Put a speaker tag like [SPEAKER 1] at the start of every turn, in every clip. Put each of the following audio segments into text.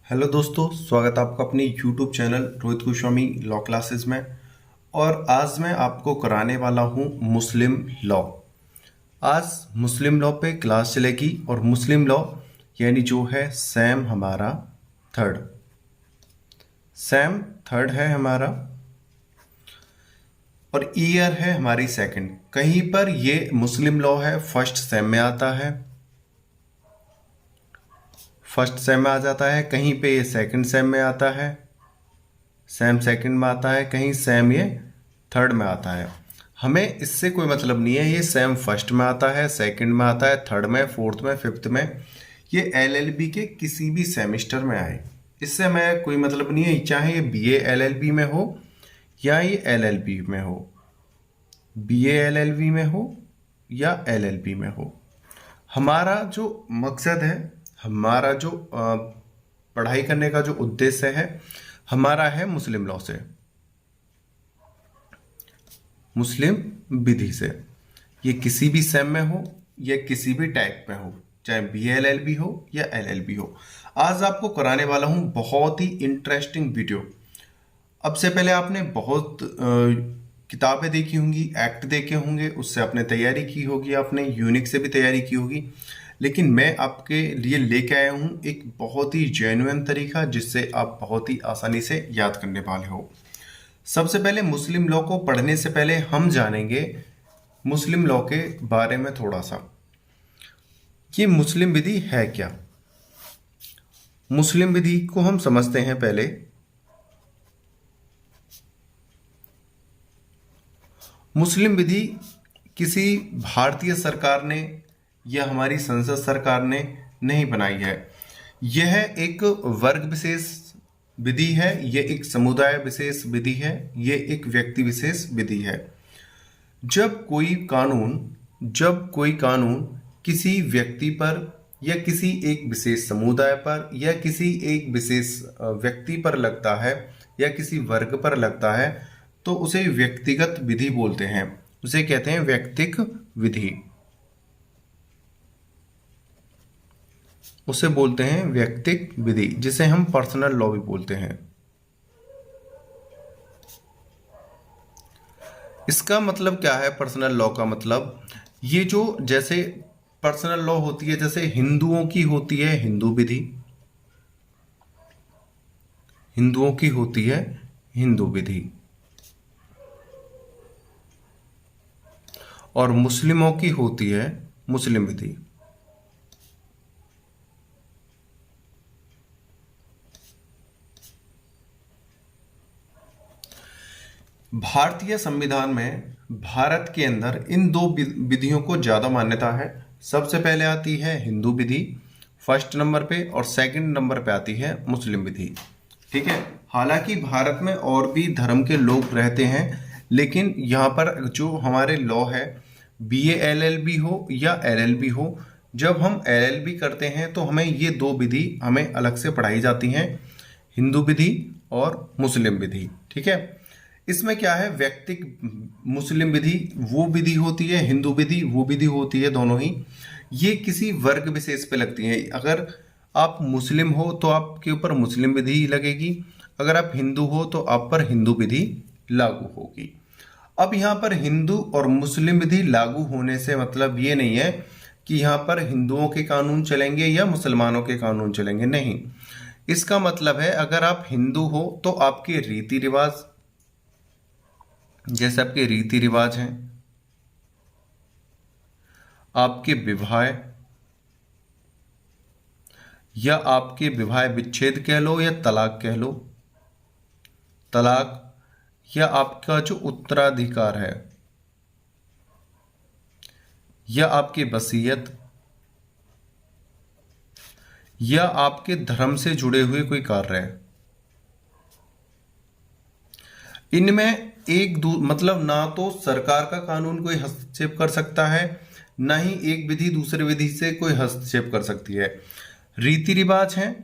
[SPEAKER 1] Hello दोस्तों, स्वागत है आपका अपने YouTube channel Rohit Goswami law classes में। और आज मैं आपको कराने वाला हूँ मुस्लिम लॉ। आज मुस्लिम लॉ पे क्लास चलेगी और मुस्लिम लॉ यानी जो है सैम हमारा थर्ड। सैम थर्ड है हमारा और ईयर है हमारी सेकंड। कहीं पर ये मुस्लिम लॉ है फर्स्ट सैम में आता है, फर्स्ट सेम में आ जाता है, कहीं पे ये सेकंड सेम में आता है, सेम सेकंड में आता है, कहीं सेम ये थर्ड में आता है। हमें इससे कोई मतलब नहीं है ये सेम फर्स्ट में आता है, सेकंड में आता है, थर्ड में, फोर्थ में, फिफ्थ में, ये एलएलबी के किसी भी सेमेस्टर में आए, इससे हमें कोई मतलब नहीं है। चाहे ये बीए एलएलबी में हो या ये एलएलबी में हो, बीए एलएलबी में हो या एलएलबी में हो, हमारा जो मकसद है, हमारा जो पढ़ाई करने का जो उद्देश्य है, हमारा है मुस्लिम लॉ से, मुस्लिम विधि से। ये किसी भी सेम में हो या किसी भी टाइप में हो, चाहे बीएलएलबी हो या एलएलबी हो। आज आपको कराने वाला हूं बहुत ही इंटरेस्टिंग वीडियो। अब से पहले आपने बहुत किताबें देखी होंगी, एक्ट देखे होंगे, उससे आपने तैयारी की होगी, आपने यूनिक से भी तैयारी की होगी, लेकिन मैं आपके लिए लेके आया हूँ एक बहुत ही जेन्युइन तरीका जिससे आप बहुत ही आसानी से याद करने वाले हो। सबसे पहले मुस्लिम लॉ को पढ़ने से पहले हम जानेंगे मुस्लिम लॉ के बारे में थोड़ा सा। ये मुस्लिम विधि है क्या? मुस्लिम विधि को हम समझते हैं पहले। मुस्लिम विधि किसी भारतीय सरकार ने या हमारी संसद सरकार ने नहीं बनाई है। यह एक वर्ग विशेष विधि है, यह एक समुदाय विशेष विधि है, यह एक व्यक्ति विशेष विधि है। जब कोई कानून किसी व्यक्ति पर या किसी एक विशेष समुदाय पर या किसी एक विशेष व्यक्ति पर लगता है या किसी वर्ग पर लगता है तो उसे व्यक्तिगत विधि बोलते हैं, उसे कहते हैं व्यक्तिक विधि, उसे बोलते हैं व्यक्तिक विधि, जिसे हम पर्सनल लॉ भी बोलते हैं। इसका मतलब क्या है? पर्सनल लॉ का मतलब ये जो जैसे पर्सनल लॉ होती है, जैसे हिंदुओं की होती है हिंदू विधि, हिंदुओं की होती है हिंदू विधि, और मुस्लिमों की होती है मुस्लिम विधि। भारतीय संविधान में भारत के अंदर इन दो विधियों को ज्यादा मान्यता है। सबसे पहले आती है हिंदू विधि फर्स्ट नंबर पे, और सेकंड नंबर पे आती है मुस्लिम विधि। ठीक है, हालांकि भारत में और भी धर्म के लोग रहते हैं, लेकिन यहाँ पर जो हमारे लॉ है, बीए एलएलबी हो या एलएलबी हो, जब हम एलएलबी करते हैं तो हमें ये दो विधि हमें अलग से पढ़ाई जाती हैं, हिंदू विधि और मुस्लिम विधि। ठीक है, इसमें क्या है, व्यक्तिक मुस्लिम विधि वो विधि होती है, हिंदू विधि वो विधि होती है, दोनों ही ये किसी वर्ग विशेष पे लगती हैं। अगर आप मुस्लिम हो तो आपके ऊपर मुस्लिम विधि लगेगी, अगर आप हिंदू हो तो आप पर हिंदू विधि लागू होगी। अब यहाँ पर हिंदू और मुस्लिम विधि लागू होने से मतलब ये नहीं है कि यहाँ पर हिंदुओं के कानून चलेंगे या मुसलमानों के कानून चलेंगे, नहीं। इसका मतलब है अगर आप हिंदू हो तो आपके रीति रिवाज, जैसे आपके रीति रिवाज हैं, आपके विवाह या आपके विवाह विच्छेद कह लो या तलाक कह लो, तलाक, या आपका जो उत्तराधिकार है, या आपकी वसीयत, या आपके धर्म से जुड़े हुए कोई कार्य है, इनमें मतलब ना तो सरकार का कानून कोई हस्तक्षेप कर सकता है, ना ही एक विधि दूसरे विधि से कोई हस्तक्षेप कर सकती है। रीति रिवाज हैं,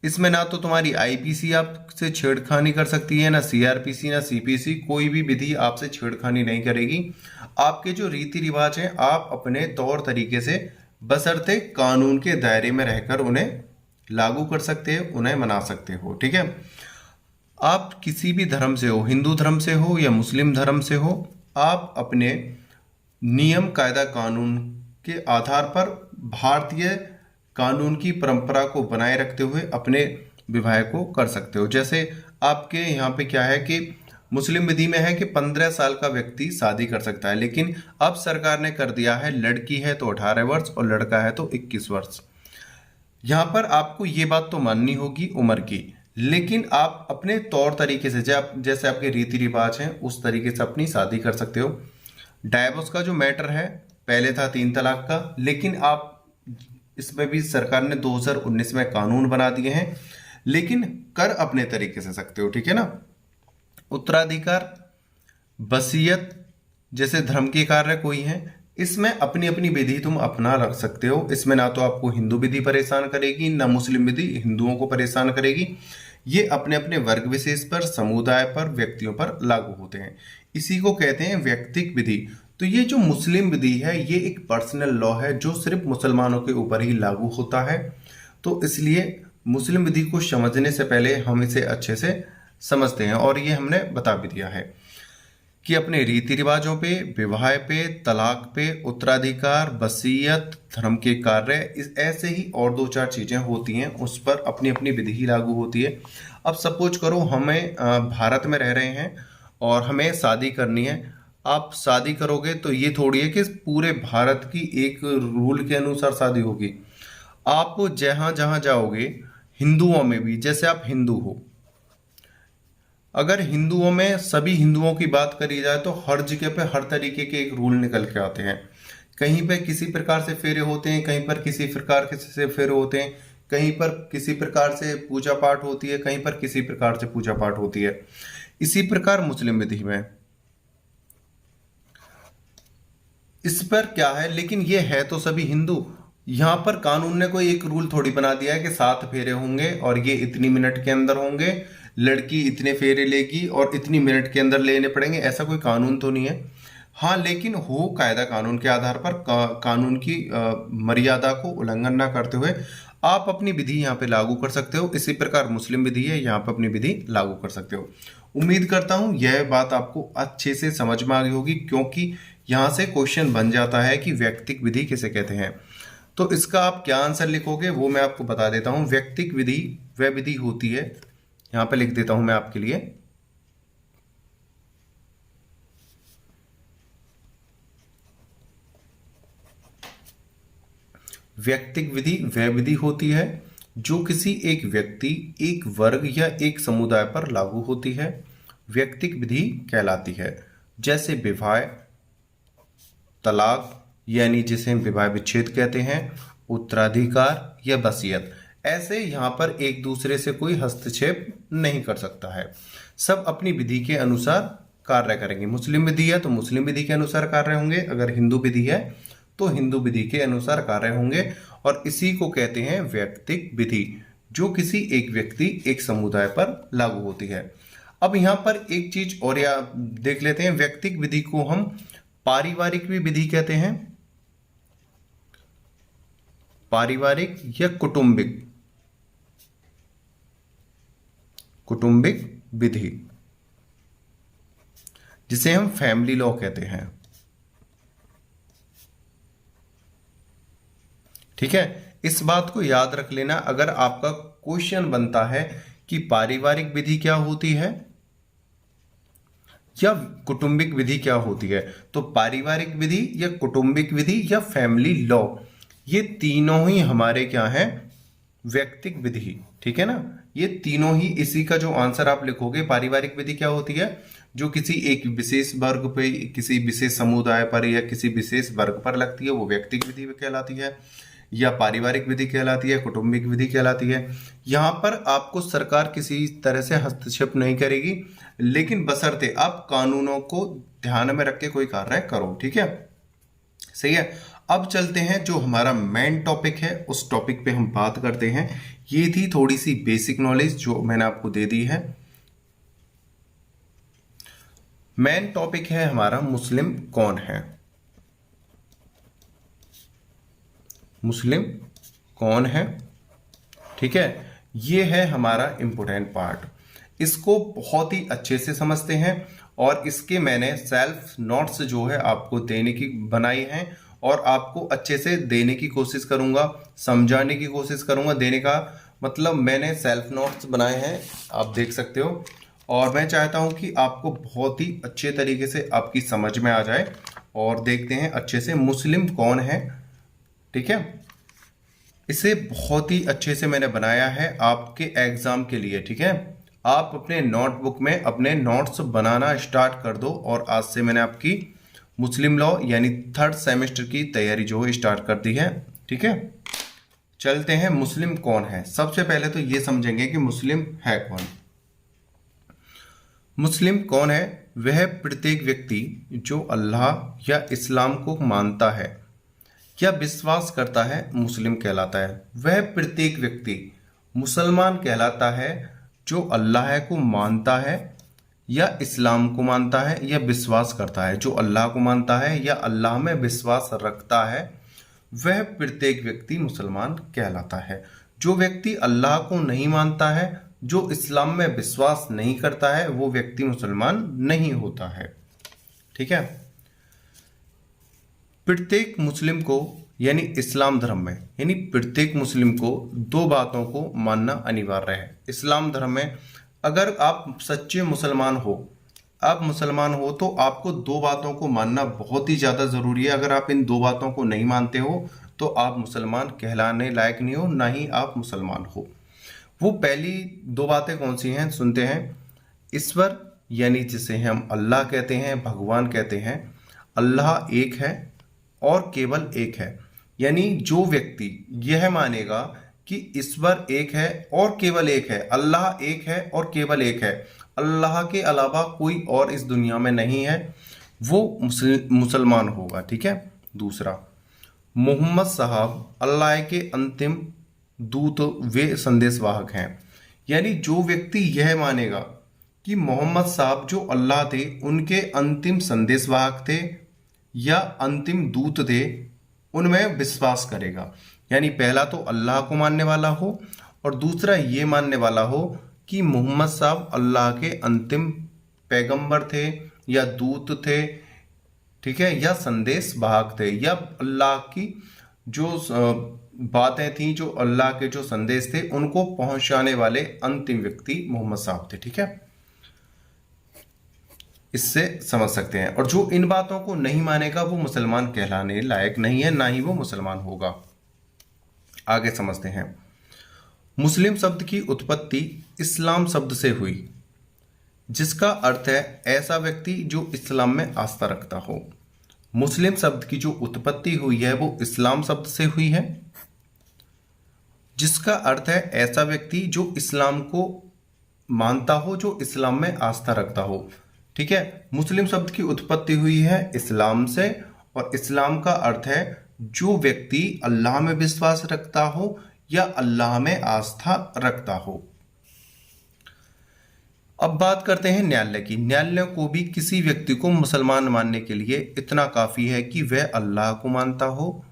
[SPEAKER 1] इसमें ना तो तुम्हारी आईपीसी आपसे छेड़खानी कर सकती है, ना सीआरपीसी, ना सीपीसी, कोई भी विधि आपसे छेड़खानी नहीं करेगी। आपके जो रीति रिवाज हैं आप अपने तौर तरीके से बशर्ते कानून के दायरे में रहकर उन्हें लागू कर सकते हो, उन्हें मना सकते हो। ठीक है, आप किसी भी धर्म से हो, हिंदू धर्म से हो या मुस्लिम धर्म से हो, आप अपने नियम कायदा कानून के आधार पर भारतीय कानून की परंपरा को बनाए रखते हुए अपने विवाह को कर सकते हो। जैसे आपके यहाँ पे क्या है कि मुस्लिम विधि में है कि 15 साल का व्यक्ति शादी कर सकता है, लेकिन अब सरकार ने कर दिया है लड़की है तो 18 वर्ष और लड़का है तो 21 वर्ष। यहाँ पर आपको ये बात तो माननी होगी उम्र की, लेकिन आप अपने तौर तरीके से जैसे आपके रीति रिवाज हैं उस तरीके से अपनी शादी कर सकते हो। डाइवोर्स का जो मैटर है, पहले था 3 तलाक का, लेकिन आप इसमें भी सरकार ने 2019 में कानून बना दिए हैं, लेकिन कर अपने तरीके से सकते हो। ठीक है ना। उत्तराधिकार, वसीयत जैसे धर्म के कार्य कोई हैं, इसमें अपनी अपनी विधि तुम अपना रख सकते हो। इसमें ना तो आपको हिंदू विधि परेशान करेगी, ना मुस्लिम विधि हिंदुओं को परेशान करेगी। ये अपने अपने वर्ग विशेष पर, समुदाय पर, व्यक्तियों पर लागू होते हैं। इसी को कहते हैं व्यक्तिक विधि। तो ये जो मुस्लिम विधि है ये एक पर्सनल लॉ है जो सिर्फ मुसलमानों के ऊपर ही लागू होता है। तो इसलिए मुस्लिम विधि को समझने से पहले हम इसे अच्छे से समझते हैं, और ये हमने बता भी दिया है कि अपने रीति रिवाजों पे, विवाह पे, तलाक पे, उत्तराधिकार, वसीयत, धर्म के कार्य, ऐसे ही और 2-4 चीजें होती हैं, उस पर अपनी अपनी विधि ही लागू होती है। अब सपोज करो हमें भारत में रह रहे हैं और हमें शादी करनी है। आप शादी करोगे तो ये थोड़ी है कि पूरे भारत की एक रूल के अनुसार शादी होगी। आप जहां जहां जाओगे, हिंदुओं में भी, जैसे आप हिंदू हो, अगर हिंदुओं में सभी हिंदुओं की बात करी जाए तो हर जगह पे हर तरीके के एक रूल निकल के आते हैं। कहीं पे किसी प्रकार से फेरे होते हैं, कहीं पर किसी प्रकार के से फेरे होते हैं, कहीं पर किसी प्रकार से पूजा पाठ होती है, कहीं पर किसी प्रकार से पूजा पाठ होती है। इसी प्रकार मुस्लिम विधि में इस पर क्या है, लेकिन ये है तो सभी हिंदू। यहाँ पर कानून ने कोई एक रूल थोड़ी बना दिया है कि 7 फेरे होंगे और ये इतनी मिनट के अंदर होंगे, लड़की इतने फेरे लेगी और इतनी मिनट के अंदर लेने पड़ेंगे, ऐसा कोई कानून तो नहीं है। हाँ, लेकिन हो कायदा कानून के आधार पर, कानून की मर्यादा को उल्लंघन ना करते हुए आप अपनी विधि यहाँ पे लागू कर सकते हो। इसी प्रकार मुस्लिम विधि है, यहाँ पे अपनी विधि लागू कर सकते हो। उम्मीद करता हूँ यह बात आपको अच्छे से समझ में आ गई होगी, क्योंकि यहाँ से क्वेश्चन बन जाता है कि व्यक्तिक विधि किसे कहते हैं। तो इसका आप क्या आंसर लिखोगे वो मैं आपको बता देता हूँ। व्यक्तिक विधि वह विधि होती है, यहाँ पे लिख देता हूं मैं आपके लिए, व्यक्तिक विधि वह विधि होती है जो किसी एक व्यक्ति, एक वर्ग या एक समुदाय पर लागू होती है, व्यक्तिक विधि कहलाती है। जैसे विवाह, तलाक यानी जिसे हम विवाह विच्छेद कहते हैं, उत्तराधिकार या वसीयत, ऐसे यहाँ पर एक दूसरे से कोई हस्तक्षेप नहीं कर सकता है। सब अपनी विधि के अनुसार कार्य करेंगे। मुस्लिम विधि है तो मुस्लिम विधि के अनुसार कार्य होंगे, अगर हिंदू विधि है तो हिंदू विधि के अनुसार कार्य होंगे, और इसी को कहते हैं व्यक्तिक विधि, जो किसी एक व्यक्ति, एक समुदाय पर लागू होती है। अब यहाँ पर एक चीज और या देख लेते हैं, व्यक्तिक विधि को हम पारिवारिक भी विधि कहते हैं, पारिवारिक या कुटुंबिक विधि, जिसे हम फैमिली लॉ कहते हैं। ठीक है, इस बात को याद रख लेना। अगर आपका क्वेश्चन बनता है कि पारिवारिक विधि क्या होती है या कुटुंबिक विधि क्या होती है, तो पारिवारिक विधि या कुटुंबिक विधि या फैमिली लॉ, ये तीनों ही हमारे क्या हैं, व्यक्तिक विधि। ठीक है ना, ये तीनों ही, इसी का जो आंसर आप लिखोगे, पारिवारिक विधि क्या होती है, जो किसी एक विशेष वर्ग पे, किसी विशेष समुदाय पर या किसी विशेष वर्ग पर लगती है, वो व्यक्तिक विधि कहलाती है, या पारिवारिक विधि कहलाती है, कुटुंबिक विधि कहलाती है। यहाँ पर आपको सरकार किसी तरह से हस्तक्षेप नहीं करेगी, लेकिन बशर्ते आप कानूनों को ध्यान में रख के कोई कार्य करो। ठीक है, सही है। अब चलते हैं, जो हमारा मेन टॉपिक है उस टॉपिक पे हम बात करते हैं। ये थी थोड़ी सी बेसिक नॉलेज जो मैंने आपको दे दी है। मेन टॉपिक है हमारा, मुस्लिम कौन है, मुस्लिम कौन है। ठीक है, ये है हमारा इम्पोर्टेंट पार्ट। इसको बहुत ही अच्छे से समझते हैं और इसके मैंने सेल्फ नोट्स जो है आपको देने की बनाई हैं और आपको अच्छे से देने की कोशिश करूंगा, समझाने की कोशिश करूंगा। देने का मतलब मैंने सेल्फ नोट्स बनाए हैं, आप देख सकते हो, और मैं चाहता हूं कि आपको बहुत ही अच्छे तरीके से आपकी समझ में आ जाए। और देखते हैं अच्छे से मुस्लिम कौन है। ठीक है, इसे बहुत ही अच्छे से मैंने बनाया है आपके एग्जाम के लिए। ठीक है, आप अपने नोटबुक में अपने नोट्स बनाना स्टार्ट कर दो। और आज से मैंने आपकी मुस्लिम लॉ यानी 3rd सेमेस्टर की तैयारी जो है स्टार्ट कर दी है। ठीक है, चलते हैं मुस्लिम कौन है। सबसे पहले तो ये समझेंगे कि मुस्लिम है कौन। मुस्लिम कौन है? वह प्रत्येक व्यक्ति जो अल्लाह या इस्लाम को मानता है या विश्वास करता है मुस्लिम कहलाता है। वह प्रत्येक व्यक्ति मुसलमान कहलाता है जो अल्लाह को मानता है या इस्लाम को मानता है या विश्वास करता है। जो अल्लाह को मानता है या अल्लाह में विश्वास रखता है वह प्रत्येक व्यक्ति मुसलमान कहलाता है। जो व्यक्ति अल्लाह को नहीं मानता है, जो इस्लाम में विश्वास नहीं करता है, वो व्यक्ति मुसलमान नहीं होता है। ठीक है, प्रत्येक मुस्लिम को यानी इस्लाम धर्म में यानी प्रत्येक मुस्लिम को 2 बातों को मानना अनिवार्य है। इस्लाम धर्म में अगर आप सच्चे मुसलमान हो, आप मुसलमान हो, तो आपको 2 बातों को मानना बहुत ही ज़्यादा ज़रूरी है। अगर आप इन 2 बातों को नहीं मानते हो तो आप मुसलमान कहलाने लायक नहीं हो, ना ही आप मुसलमान हो। वो पहली 2 बातें कौन सी हैं, सुनते हैं। ईश्वर यानी जिसे हम अल्लाह कहते हैं, भगवान कहते हैं, अल्लाह एक है और केवल एक है। यानी जो व्यक्ति यह मानेगा कि ईश्वर एक है और केवल एक है, अल्लाह एक है और केवल एक है, अल्लाह के अलावा कोई और इस दुनिया में नहीं है, वो मुसलमान होगा। ठीक है, दूसरा, मोहम्मद साहब अल्लाह के अंतिम दूत वे संदेशवाहक हैं। यानी जो व्यक्ति यह मानेगा कि मोहम्मद साहब जो अल्लाह थे उनके अंतिम संदेशवाहक थे या अंतिम दूत थे, उनमें विश्वास करेगा। यानी पहला तो अल्लाह को मानने वाला हो और दूसरा ये मानने वाला हो कि मोहम्मद साहब अल्लाह के अंतिम पैगंबर थे या दूत थे। ठीक है, या संदेश वाहक थे, या अल्लाह की जो बातें थी, जो अल्लाह के जो संदेश थे उनको पहुंचाने वाले अंतिम व्यक्ति मोहम्मद साहब थे। ठीक है, इससे समझ सकते हैं। और जो इन बातों को नहीं मानेगा वो मुसलमान कहलाने लायक नहीं है, ना ही वो मुसलमान होगा। आगे समझते हैं। मुस्लिम शब्द की उत्पत्ति इस्लाम शब्द से हुई, जिसका अर्थ है ऐसा व्यक्ति जो इस्लाम में आस्था रखता हो। मुस्लिम शब्द की जो उत्पत्ति हुई है वो इस्लाम शब्द से हुई है, जिसका अर्थ है ऐसा व्यक्ति जो इस्लाम को मानता हो, जो इस्लाम में आस्था रखता हो। ठीक है, मुस्लिम शब्द की उत्पत्ति हुई है इस्लाम से और इस्लाम का अर्थ है जो व्यक्ति अल्लाह में विश्वास रखता हो या अल्लाह में आस्था रखता हो। अब बात करते हैं न्यायालय की। न्यायालय को भी किसी व्यक्ति को मुसलमान मानने के लिए इतना काफी है कि वह अल्लाह को मानता हो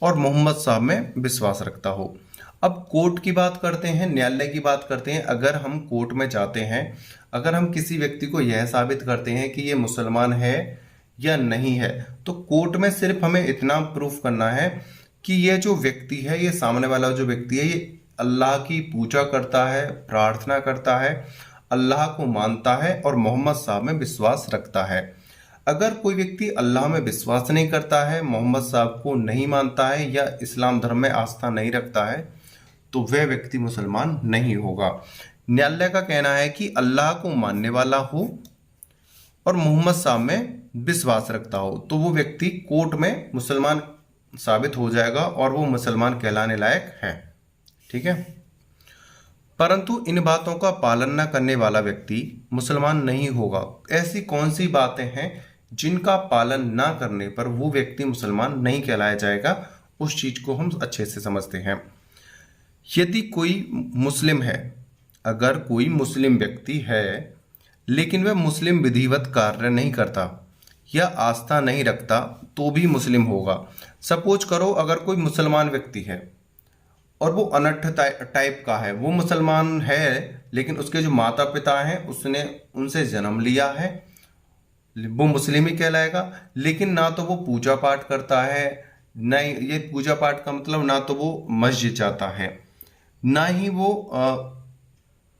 [SPEAKER 1] और मोहम्मद साहब में विश्वास रखता हो। अब कोर्ट की बात करते हैं, न्यायालय की बात करते हैं। अगर हम कोर्ट में जाते हैं, अगर हम किसी व्यक्ति को यह साबित करते हैं कि ये मुसलमान है या नहीं है, तो कोर्ट में सिर्फ हमें इतना प्रूफ करना है कि ये जो व्यक्ति है, ये सामने वाला जो व्यक्ति है, ये अल्लाह की पूजा करता है, प्रार्थना करता है, अल्लाह को मानता है और मोहम्मद साहब में विश्वास रखता है। अगर कोई व्यक्ति अल्लाह में विश्वास नहीं करता है, मोहम्मद साहब को नहीं मानता है या इस्लाम धर्म में आस्था नहीं रखता है, तो वह व्यक्ति मुसलमान नहीं होगा। न्यायालय का कहना है कि अल्लाह को मानने वाला हो और मोहम्मद साहब में विश्वास रखता हो, तो वो व्यक्ति कोर्ट में मुसलमान साबित हो जाएगा और वो मुसलमान कहलाने लायक है। ठीक है, परंतु इन बातों का पालन न करने वाला व्यक्ति मुसलमान नहीं होगा। ऐसी कौन सी बातें हैं जिनका पालन ना करने पर वो व्यक्ति मुसलमान नहीं कहलाया जाएगा, उस चीज को हम अच्छे से समझते हैं। यदि कोई मुस्लिम है, अगर कोई मुस्लिम व्यक्ति है लेकिन वह मुस्लिम विधिवत कार्य नहीं करता या आस्था नहीं रखता, तो भी मुस्लिम होगा। सपोज करो अगर कोई मुसलमान व्यक्ति है और वो अनठ टाइप का है, वो मुसलमान है लेकिन उसके जो माता पिता हैं उसने उनसे जन्म लिया है, वो मुस्लिम ही कहलाएगा। लेकिन ना तो वो पूजा पाठ करता है, ना ही ये पूजा पाठ का मतलब ना तो वो मस्जिद जाता है, ना ही वो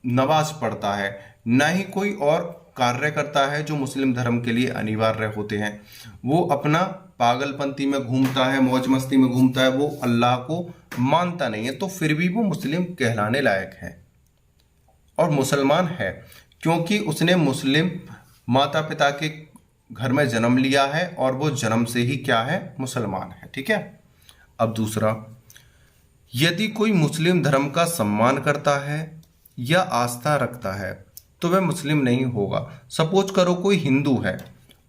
[SPEAKER 1] नमाज पढ़ता है, ना ही कोई और कार्य करता है जो मुस्लिम धर्म के लिए अनिवार्य होते हैं। वो अपना पागलपंती में घूमता है, मौज मस्ती में घूमता है, वो अल्लाह को मानता नहीं है, तो फिर भी वो मुस्लिम कहलाने लायक है और मुसलमान है, क्योंकि उसने मुस्लिम माता पिता के घर में जन्म लिया है और वो जन्म से ही क्या है, मुसलमान है। ठीक है। अब दूसरा, यदि कोई मुस्लिम धर्म का सम्मान करता है या आस्था रखता है तो वह मुस्लिम नहीं होगा। सपोज करो कोई हिंदू है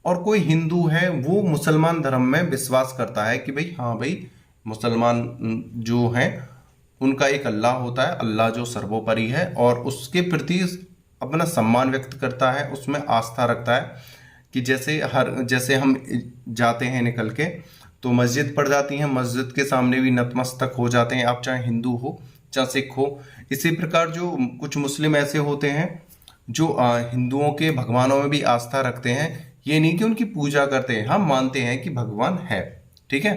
[SPEAKER 1] और कोई हिंदू है वो मुसलमान धर्म में विश्वास करता है कि भाई हाँ भाई मुसलमान जो हैं उनका एक अल्लाह होता है, अल्लाह जो सर्वोपरि है, और उसके प्रति अपना सम्मान व्यक्त करता है, उसमें आस्था रखता है कि जैसे हम जाते हैं निकल के तो मस्जिद पड़ जाती है, मस्जिद के सामने भी नतमस्तक हो जाते हैं, आप चाहे हिंदू हो चाहे सिख हो। इसी प्रकार जो कुछ मुस्लिम ऐसे होते हैं जो हिंदुओं के भगवानों में भी आस्था रखते हैं, ये नहीं कि उनकी पूजा करते हैं, हम मानते हैं कि भगवान है। ठीक है।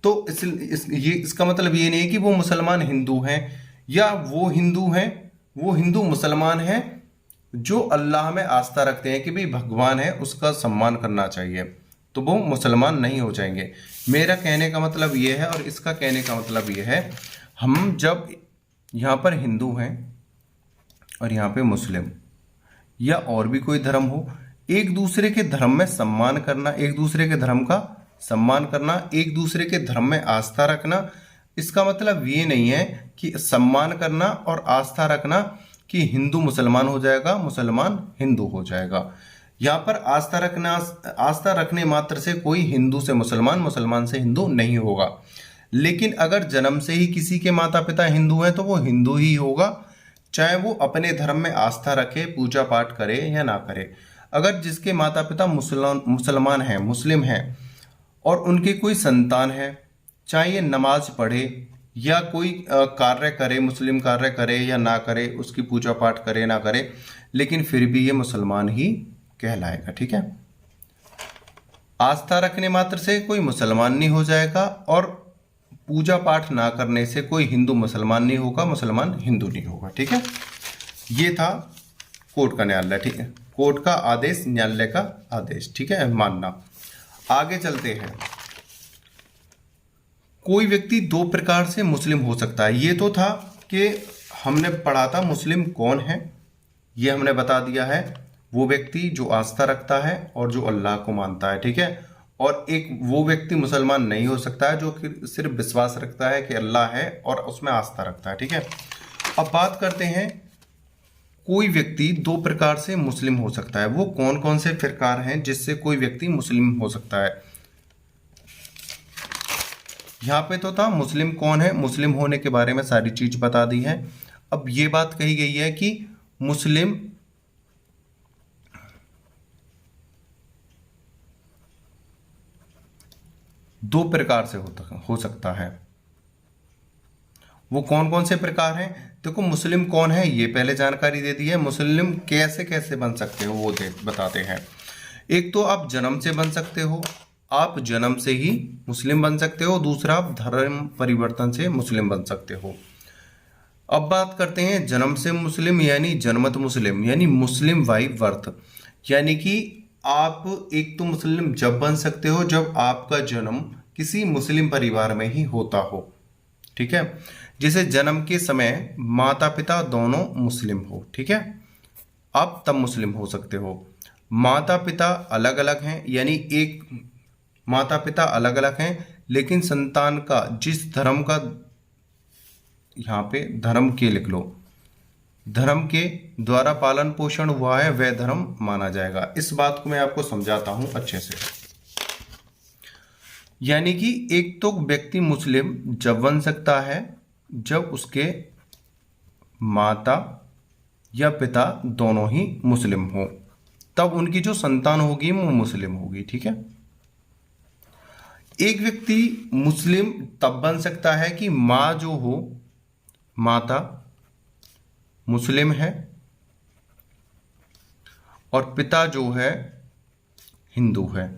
[SPEAKER 1] तो इसका मतलब ये नहीं है कि वो मुसलमान हिंदू हैं या वो हिंदू मुसलमान हैं जो अल्लाह में आस्था रखते हैं कि भाई भगवान है उसका सम्मान करना चाहिए, तो वो मुसलमान नहीं हो जाएंगे। मेरा कहने का मतलब ये है और इसका कहने का मतलब ये है, हम जब यहाँ पर हिंदू हैं और यहाँ पे मुस्लिम या और भी कोई धर्म हो, एक दूसरे के धर्म में सम्मान करना, एक दूसरे के धर्म का सम्मान करना, एक दूसरे के धर्म में आस्था रखना, इसका मतलब ये नहीं है कि सम्मान करना और आस्था रखना कि हिंदू मुसलमान हो जाएगा, मुसलमान हिंदू हो जाएगा। यहाँ पर आस्था रखने मात्र से कोई हिंदू से मुसलमान, मुसलमान से हिंदू नहीं होगा। लेकिन अगर जन्म से ही किसी के माता पिता हिंदू हैं तो वो हिंदू ही होगा, चाहे वो अपने धर्म में आस्था रखे, पूजा पाठ करे या ना करे। अगर जिसके माता पिता मुसलमान हैं, मुस्लिम हैं, और उनके कोई संतान है, चाहे ये नमाज पढ़े या कोई कार्य करे, मुस्लिम कार्य करे या ना करे, उसकी पूजा पाठ करे ना करे, लेकिन फिर भी ये मुसलमान ही कहलाएगा। ठीक है। आस्था रखने मात्र से कोई मुसलमान नहीं हो जाएगा और पूजा पाठ ना करने से कोई हिंदू मुसलमान नहीं होगा, मुसलमान हिंदू नहीं होगा। ठीक है। ये था कोर्ट का न्यायालय। ठीक है। कोर्ट का आदेश, न्यायालय का आदेश। ठीक है, मानना। आगे चलते हैं। कोई व्यक्ति दो प्रकार से मुस्लिम हो सकता है। ये तो था कि हमने पढ़ा था मुस्लिम कौन है, ये हमने बता दिया है, वो व्यक्ति जो आस्था रखता है और जो अल्लाह को मानता है। ठीक है। और एक वो व्यक्ति मुसलमान नहीं हो सकता है जो सिर्फ विश्वास रखता है कि अल्लाह है और उसमें आस्था रखता है। ठीक है। अब बात करते हैं, कोई व्यक्ति दो प्रकार से मुस्लिम हो सकता है। वो कौन कौन से प्रकार हैं जिससे कोई व्यक्ति मुस्लिम हो सकता है। यहाँ पे तो था मुस्लिम कौन है, मुस्लिम होने के बारे में सारी चीज बता दी है। अब ये बात कही गई है कि मुस्लिम दो प्रकार से हो सकता है। वो कौन कौन से प्रकार हैं? देखो, मुस्लिम कौन है ये पहले जानकारी दे दी है। मुस्लिम कैसे कैसे बन सकते हो वो बताते हैं। एक तो आप जन्म से बन सकते हो, आप जन्म से ही मुस्लिम बन सकते हो। दूसरा, आप धर्म परिवर्तन से मुस्लिम बन सकते हो। अब बात करते हैं जन्म से मुस्लिम यानी जन्मत मुस्लिम, यानी मुस्लिम बाई बर्थ। यानी कि आप एक तो मुस्लिम जब बन सकते हो जब आपका जन्म किसी मुस्लिम परिवार में ही होता हो। ठीक है। जैसे जन्म के समय माता पिता दोनों मुस्लिम हो। ठीक है। आप तब मुस्लिम हो सकते हो। माता पिता अलग अलग हैं, यानी एक माता पिता अलग अलग हैं लेकिन संतान का जिस धर्म का, यहाँ पे धर्म के लिख लो, धर्म के द्वारा पालन पोषण हुआ है वह धर्म माना जाएगा। इस बात को मैं आपको समझाता हूं अच्छे से। यानी कि एक तो व्यक्ति मुस्लिम जब बन सकता है जब उसके माता या पिता दोनों ही मुस्लिम हो, तब उनकी जो संतान होगी वो मुस्लिम होगी। ठीक है। एक व्यक्ति मुस्लिम तब बन सकता है कि माँ जो हो माता मुस्लिम है और पिता जो है हिंदू है।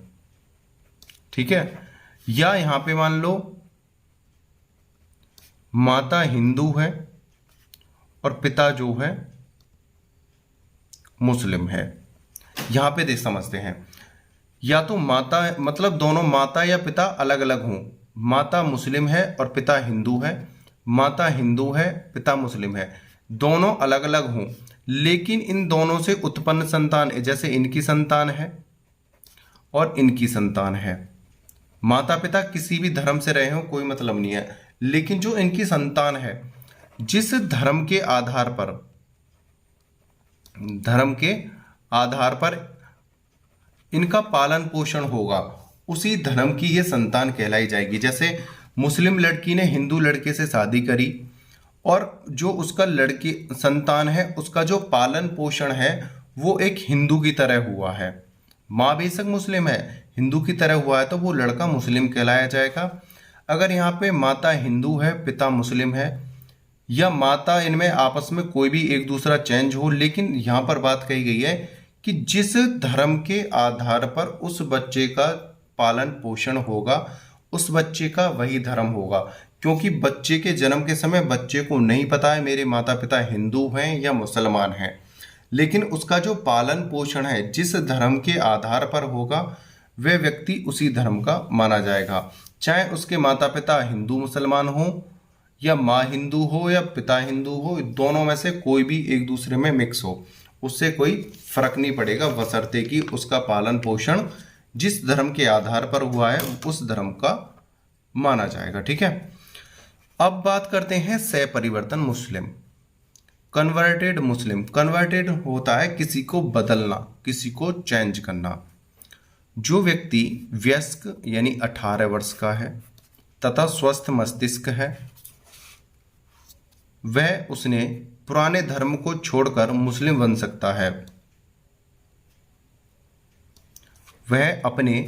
[SPEAKER 1] ठीक है, या यहां पे मान लो माता हिंदू है और पिता जो है मुस्लिम है। यहां पे देख समझते हैं, या तो माता मतलब दोनों माता या पिता अलग अलग हों, माता मुस्लिम है और पिता हिंदू है, माता हिंदू है पिता मुस्लिम है, दोनों अलग अलग हों, लेकिन इन दोनों से उत्पन्न संतान, जैसे इनकी संतान है और इनकी संतान है, माता पिता किसी भी धर्म से रहे हो कोई मतलब नहीं है, लेकिन जो इनकी संतान है जिस धर्म के आधार पर इनका पालन पोषण होगा उसी धर्म की ये संतान कहलाई जाएगी। जैसे मुस्लिम लड़की ने हिंदू लड़के से शादी करी और जो उसका लड़की संतान है उसका जो पालन पोषण है वो एक हिंदू की तरह हुआ है। माँ बेशक मुस्लिम है, हिंदू की तरह हुआ है, तो वो लड़का मुस्लिम कहलाया जाएगा। अगर यहाँ पे माता हिंदू है पिता मुस्लिम है, या माता इनमें आपस में कोई भी एक दूसरा चेंज हो, लेकिन यहाँ पर बात कही गई है कि जिस धर्म के आधार पर उस बच्चे का पालन पोषण होगा उस बच्चे का वही धर्म होगा। क्योंकि बच्चे के जन्म के समय बच्चे को नहीं पता है मेरे माता पिता हिंदू हैं या मुसलमान हैं, लेकिन उसका जो पालन पोषण है जिस धर्म के आधार पर होगा वह व्यक्ति उसी धर्म का माना जाएगा। चाहे उसके माता पिता हिंदू मुसलमान हो या माँ हिंदू हो या पिता हिंदू हो, दोनों में से कोई भी एक दूसरे में मिक्स हो, उससे कोई फर्क नहीं पड़ेगा, बशर्ते कि उसका पालन पोषण जिस धर्म के आधार पर हुआ है उस धर्म का माना जाएगा। ठीक है, अब बात करते हैं सह-परिवर्तन मुस्लिम, कन्वर्टेड मुस्लिम। कन्वर्टेड होता है किसी को बदलना, किसी को चेंज करना। जो व्यक्ति वयस्क यानी 18 वर्ष का है तथा स्वस्थ मस्तिष्क है, वह उसने पुराने धर्म को छोड़कर मुस्लिम बन सकता है। वह अपने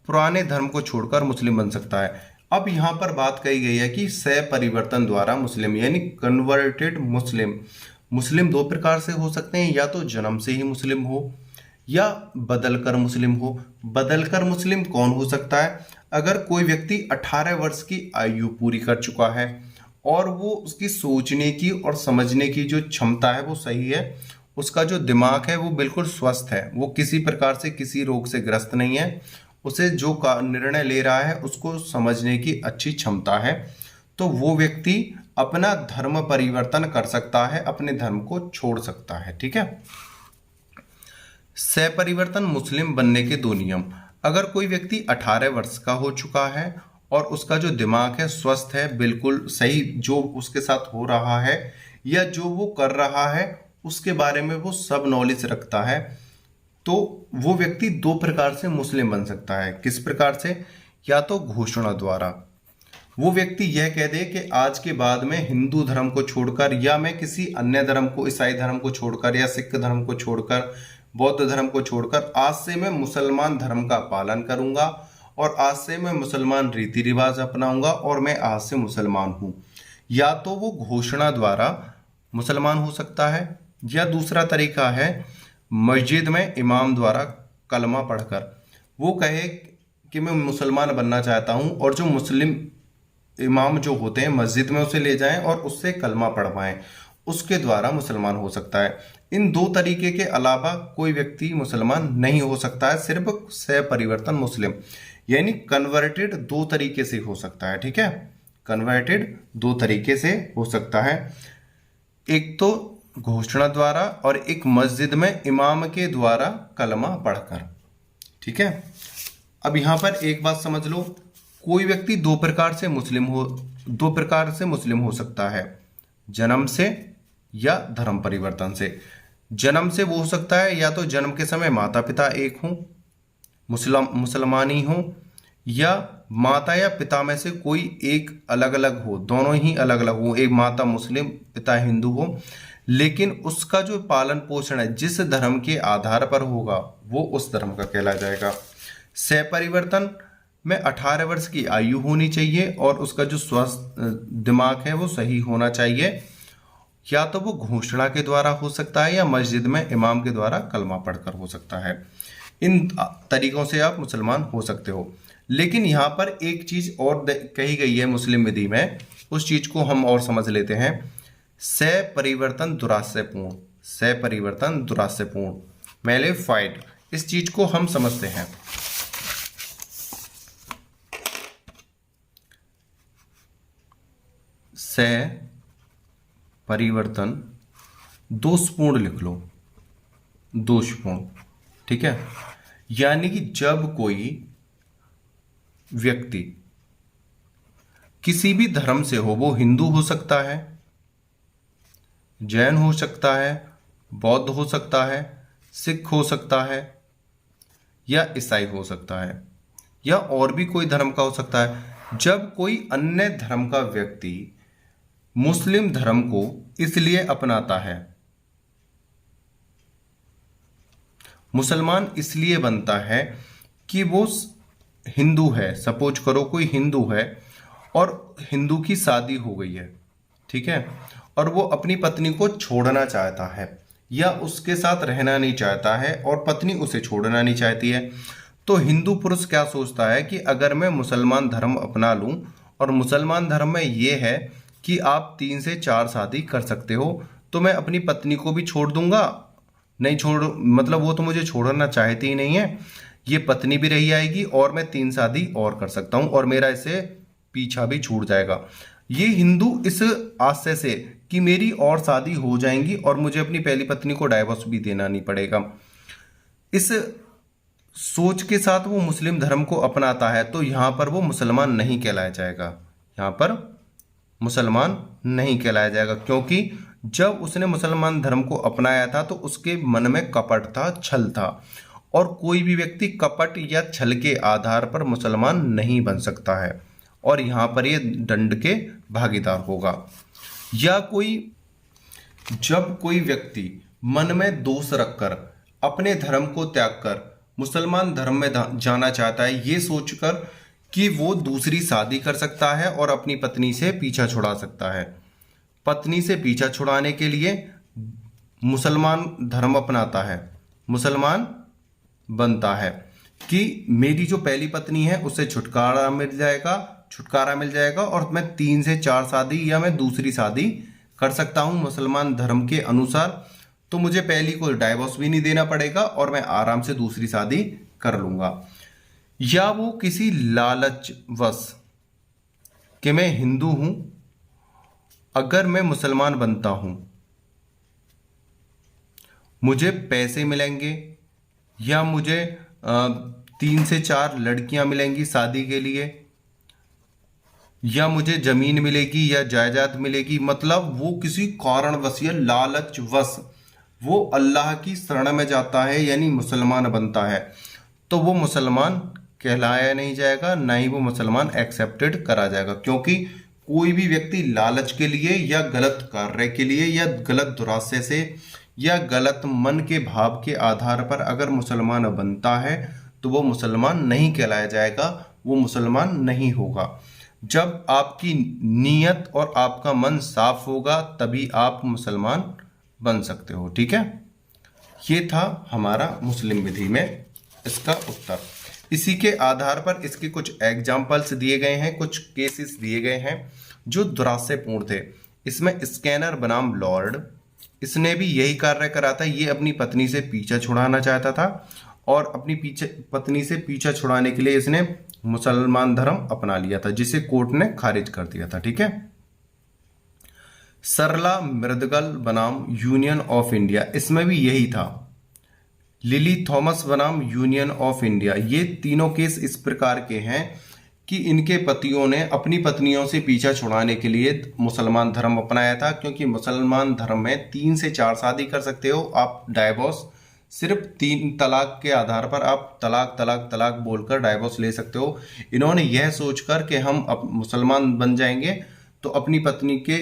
[SPEAKER 1] पुराने धर्म को छोड़कर मुस्लिम बन सकता है। अब यहां पर बात कही गई है कि सह परिवर्तन द्वारा मुस्लिम यानी कन्वर्टेड मुस्लिम। मुस्लिम दो प्रकार से हो सकते हैं, या तो जन्म से ही मुस्लिम हो या बदलकर मुस्लिम हो। बदलकर मुस्लिम कौन हो सकता है? अगर कोई व्यक्ति 18 वर्ष की आयु पूरी कर चुका है और वो उसकी सोचने की और समझने की जो क्षमता है वो सही है, उसका जो दिमाग है वो बिल्कुल स्वस्थ है, वो किसी प्रकार से किसी रोग से ग्रस्त नहीं है, उसे जो निर्णय ले रहा है उसको समझने की अच्छी क्षमता है, तो वो व्यक्ति अपना धर्म परिवर्तन कर सकता है, अपने धर्म को छोड़ सकता है। ठीक है, सह-परिवर्तन मुस्लिम बनने के 2 नियम। अगर कोई व्यक्ति 18 वर्ष का हो चुका है और उसका जो दिमाग है स्वस्थ है, बिल्कुल सही जो उसके साथ हो रहा है या जो वो कर रहा है उसके बारे में वो सब नॉलेज रखता है, तो वो व्यक्ति 2 प्रकार से मुस्लिम बन सकता है। किस प्रकार से? या तो घोषणा द्वारा, वो व्यक्ति यह कह दे कि आज के बाद में हिंदू धर्म को छोड़कर या मैं किसी अन्य धर्म को, ईसाई धर्म को छोड़कर या सिख धर्म को छोड़कर, बौद्ध धर्म को छोड़कर आज से मैं मुसलमान धर्म का पालन करूंगा और आज से मैं मुसलमान रीति रिवाज अपनाऊंगा और मैं आज से मुसलमान हूं। या तो वो घोषणा द्वारा मुसलमान हो सकता है, या दूसरा तरीका है मस्जिद में इमाम द्वारा कलमा पढ़कर वो कहे कि मैं मुसलमान बनना चाहता हूं, और जो मुस्लिम इमाम जो होते हैं मस्जिद में उसे ले जाएं और उससे कलमा पढ़वाएं, उसके द्वारा मुसलमान हो सकता है। इन 2 तरीके के अलावा कोई व्यक्ति मुसलमान नहीं हो सकता है, सिर्फ सह परिवर्तन मुस्लिम यानी कन्वर्टेड 2 तरीके से हो सकता है। ठीक है, कन्वर्टेड 2 तरीके से हो सकता है, एक तो घोषणा द्वारा और एक मस्जिद में इमाम के द्वारा कलमा पढ़कर। ठीक है, अब यहां पर एक बात समझ लो, कोई व्यक्ति 2 प्रकार से मुस्लिम हो सकता है, जन्म से या धर्म परिवर्तन से। जन्म से वो हो सकता है या तो जन्म के समय माता पिता एक हों, मुसलमानी हो, या माता या पिता में से कोई एक अलग अलग हो, दोनों ही अलग अलग हो, एक माता मुस्लिम पिता हिंदू हो, लेकिन उसका जो पालन पोषण है जिस धर्म के आधार पर होगा वो उस धर्म का कहला जाएगा। सह परिवर्तन में 18 वर्ष की आयु होनी चाहिए और उसका जो स्वस्थ दिमाग है वो सही होना चाहिए। या तो वो घोषणा के द्वारा हो सकता है या मस्जिद में इमाम के द्वारा कलमा पढ़कर हो सकता है। इन तरीकों से आप मुसलमान हो सकते हो। लेकिन यहाँ पर एक चीज और कही गई है मुस्लिम विधि में, उस चीज को हम और समझ लेते हैं। सपरिवर्तन दुराशयपूर्ण, सपरिवर्तन दुराशयपूर्ण, मैलेफाइड, इस चीज को हम समझते हैं। सपरिवर्तन दोषपूर्ण लिख लो, दोषपूर्ण, ठीक है। यानी कि जब कोई व्यक्ति किसी भी धर्म से हो, वो हिंदू हो सकता है, जैन हो सकता है, बौद्ध हो सकता है, सिख हो सकता है, या ईसाई हो सकता है, या और भी कोई धर्म का हो सकता है। जब कोई अन्य धर्म का व्यक्ति मुस्लिम धर्म को इसलिए अपनाता है, मुसलमान इसलिए बनता है कि वो हिंदू है, सपोज करो कोई हिंदू है और हिंदू की शादी हो गई है, ठीक है, और वो अपनी पत्नी को छोड़ना चाहता है या उसके साथ रहना नहीं चाहता है और पत्नी उसे छोड़ना नहीं चाहती है, तो हिंदू पुरुष क्या सोचता है कि अगर मैं मुसलमान धर्म अपना लूं, और मुसलमान धर्म में ये है कि आप 3 से 4 शादी कर सकते हो, तो मैं अपनी पत्नी को भी छोड़ दूंगा, नहीं छोड़ मतलब वो तो मुझे छोड़ना चाहती ही नहीं है, ये पत्नी भी रही आएगी और मैं 3 शादी और कर सकता हूं और मेरा इससे पीछा भी छूट जाएगा। ये हिंदू इस आशय से कि मेरी और शादी हो जाएंगी और मुझे अपनी पहली पत्नी को डाइवोर्स भी देना नहीं पड़ेगा, इस सोच के साथ वो मुस्लिम धर्म को अपनाता है, तो यहां पर वो मुसलमान नहीं कहलाया जाएगा, यहां पर मुसलमान नहीं कहलाया जाएगा। क्योंकि जब उसने मुसलमान धर्म को अपनाया था तो उसके मन में कपट था, छल था, और कोई भी व्यक्ति कपट या छल के आधार पर मुसलमान नहीं बन सकता है, और यहां पर ये दंड के भागीदार होगा। या जब कोई व्यक्ति मन में दोष रखकर अपने धर्म को त्याग कर मुसलमान धर्म में जाना चाहता है, ये सोचकर कि वो दूसरी शादी कर सकता है और अपनी पत्नी से पीछा छुड़ा सकता है, पत्नी से पीछा छुड़ाने के लिए मुसलमान धर्म अपनाता है, मुसलमान बनता है कि मेरी जो पहली पत्नी है उससे छुटकारा मिल जाएगा और मैं 3 से 4 शादी या मैं दूसरी शादी कर सकता हूं मुसलमान धर्म के अनुसार, तो मुझे पहली को डाइवोर्स भी नहीं देना पड़ेगा और मैं आराम से दूसरी शादी कर लूंगा। या वो किसी लालचवश कि मैं हिंदू हूं, अगर मैं मुसलमान बनता हूं मुझे पैसे मिलेंगे या मुझे 3 से 4 लड़कियां मिलेंगी शादी के लिए, या मुझे जमीन मिलेगी या जायदाद मिलेगी, मतलब वो किसी कारणवश या लालचवश वो अल्लाह की शरण में जाता है यानी मुसलमान बनता है, तो वो मुसलमान कहलाया नहीं जाएगा, ना ही वो मुसलमान एक्सेप्टेड करा जाएगा। क्योंकि कोई भी व्यक्ति लालच के लिए या गलत कार्य के लिए या गलत दुराशय से या गलत मन के भाव के आधार पर अगर मुसलमान बनता है तो वो मुसलमान नहीं कहलाया जाएगा, वो मुसलमान नहीं होगा। जब आपकी नीयत और आपका मन साफ होगा तभी आप मुसलमान बन सकते हो, ठीक है। ये था हमारा मुस्लिम विधि में इसका उत्तर। इसी के आधार पर इसके कुछ एग्जाम्पल्स दिए गए हैं, कुछ केसेस दिए गए हैं जो दुराशयपूर्ण थे। इसमें स्कैनर बनाम लॉर्ड, इसने भी यही कार्य करा था, ये अपनी पत्नी से पीछा छुड़ाना चाहता था और अपनी पत्नी से पीछा छुड़ाने के लिए इसने मुसलमान धर्म अपना लिया था, जिसे कोर्ट ने खारिज कर दिया था, ठीक है। सरला मृदगल बनाम यूनियन ऑफ इंडिया, इसमें भी यही था। लिली थॉमस बनाम यूनियन ऑफ इंडिया, ये तीनों केस इस प्रकार के हैं कि इनके पतियों ने अपनी पत्नियों से पीछा छुड़ाने के लिए मुसलमान धर्म अपनाया था। क्योंकि मुसलमान धर्म में 3 से 4 शादी कर सकते हो आप, डाइवोर्स सिर्फ 3 तलाक के आधार पर आप तलाक तलाक तलाक बोलकर डाइवोर्स ले सकते हो। इन्होंने यह सोचकर कि हम अब मुसलमान बन जाएंगे तो अपनी पत्नी के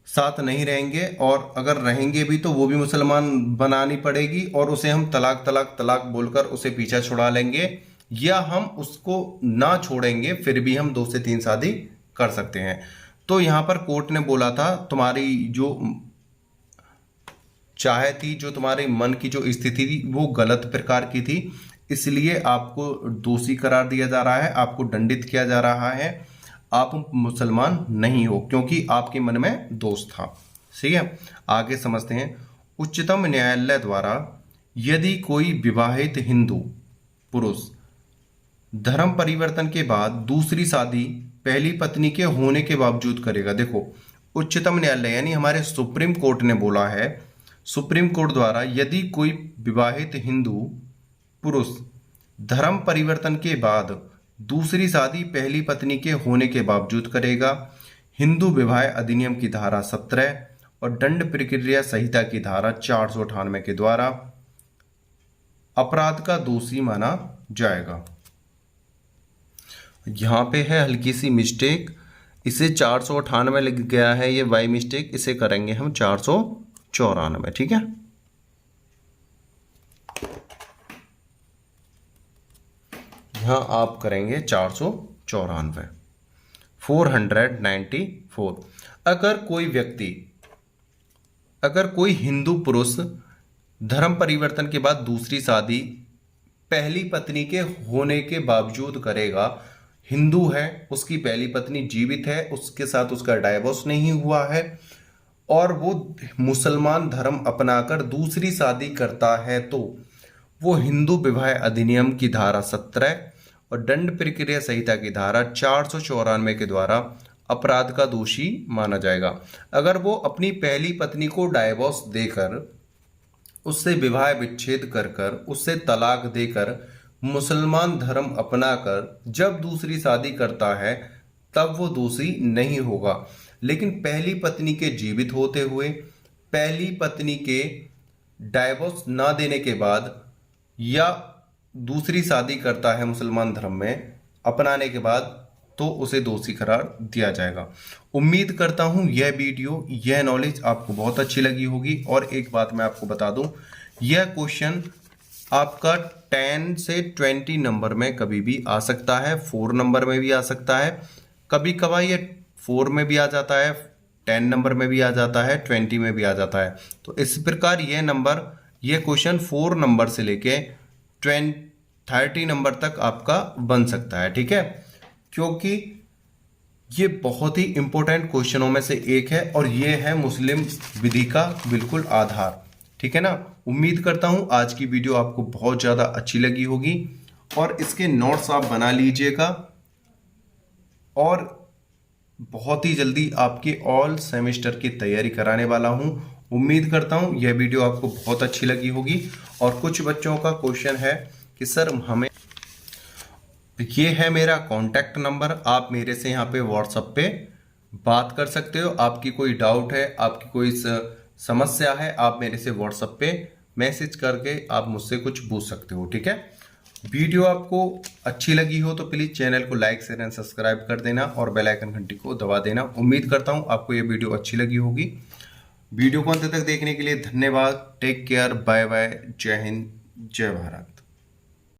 [SPEAKER 1] साथ नहीं रहेंगे और अगर रहेंगे भी तो वो भी मुसलमान बनानी पड़ेगी और उसे हम तलाक तलाक तलाक बोलकर उसे पीछा छुड़ा लेंगे, या हम उसको ना छोड़ेंगे फिर भी हम 2 से 3 शादी कर सकते हैं। तो यहाँ पर कोर्ट ने बोला था तुम्हारी जो चाहे थी, जो तुम्हारे मन की जो स्थिति थी वो गलत प्रकार की थी, इसलिए आपको दोषी करार दिया जा रहा है, आपको दंडित किया जा रहा है, आप मुसलमान नहीं हो क्योंकि आपके मन में दोष था। ठीक है, आगे समझते हैं। उच्चतम न्यायालय द्वारा यदि कोई विवाहित हिंदू पुरुष धर्म परिवर्तन के बाद दूसरी शादी पहली पत्नी के होने के बावजूद करेगा, देखो उच्चतम न्यायालय यानी हमारे सुप्रीम कोर्ट ने बोला है, सुप्रीम कोर्ट द्वारा यदि कोई विवाहित हिंदू पुरुष धर्म परिवर्तन के बाद दूसरी शादी पहली पत्नी के होने के बावजूद करेगा, हिंदू विवाह अधिनियम की धारा 17 और दंड प्रक्रिया संहिता की धारा 498 के द्वारा अपराध का दोषी माना जाएगा। यहाँ पे है हल्की सी मिस्टेक, इसे 498 लिख गया है, ये बाई मिस्टेक, इसे करेंगे हम 494। ठीक है, यहाँ आप करेंगे 494, 494। अगर कोई हिंदू पुरुष धर्म परिवर्तन के बाद दूसरी शादी पहली पत्नी के होने के बावजूद करेगा, हिंदू है, उसकी पहली पत्नी जीवित है, उसके साथ उसका डाइवोर्स नहीं हुआ है और वो मुसलमान धर्म अपनाकर दूसरी शादी करता है, तो वो हिंदू विवाह अधिनियम की धारा 17 और दंड प्रक्रिया संहिता की धारा 494 के द्वारा अपराध का दोषी माना जाएगा। अगर वो अपनी पहली पत्नी को डाइवोर्स देकर, उससे विवाह विच्छेद कर कर, उससे तलाक देकर मुसलमान धर्म अपनाकर जब दूसरी शादी करता है तब वो दोषी नहीं होगा। लेकिन पहली पत्नी के जीवित होते हुए, पहली पत्नी के डाइवोर्स ना देने के बाद या दूसरी शादी करता है मुसलमान धर्म में अपनाने के बाद, तो उसे दोषी करार दिया जाएगा। उम्मीद करता हूं यह वीडियो, यह नॉलेज आपको बहुत अच्छी लगी होगी। और एक बात मैं आपको बता दूं, यह क्वेश्चन आपका 10 से 20 नंबर में कभी भी आ सकता है, 4 नंबर में भी आ सकता है, कभी कभार ये 4 में भी आ जाता है, 10 नंबर में भी आ जाता है, 20 में भी आ जाता है। तो इस प्रकार यह क्वेश्चन 4 नंबर से लेके 30 नंबर तक आपका बन सकता है। ठीक है, क्योंकि ये बहुत ही इंपॉर्टेंट क्वेश्चनों में से एक है और ये है मुस्लिम विधि का बिल्कुल आधार। ठीक है ना, उम्मीद करता हूं आज की वीडियो आपको बहुत ज़्यादा अच्छी लगी होगी और इसके नोट्स आप बना लीजिएगा और बहुत ही जल्दी आपके ऑल सेमेस्टर की तैयारी कराने वाला हूं। उम्मीद करता हूं यह वीडियो आपको बहुत अच्छी लगी होगी। और कुछ बच्चों का क्वेश्चन है कि सर हमें, ये है मेरा कॉन्टैक्ट नंबर, आप मेरे से यहाँ पे व्हाट्सएप पे बात कर सकते हो। आपकी कोई डाउट है, आपकी कोई समस्या है, आप मेरे से व्हाट्सएप पे मैसेज करके आप मुझसे कुछ पूछ सकते हो। ठीक है, वीडियो आपको अच्छी लगी हो तो प्लीज़ चैनल को लाइक शेयर एंड सब्सक्राइब कर देना और बेल आइकन घंटी को दबा देना। उम्मीद करता हूँ आपको ये वीडियो अच्छी लगी होगी। वीडियो को अंत तक देखने के लिए धन्यवाद। टेक केयर, बाय बाय, जय हिंद, जय भारत।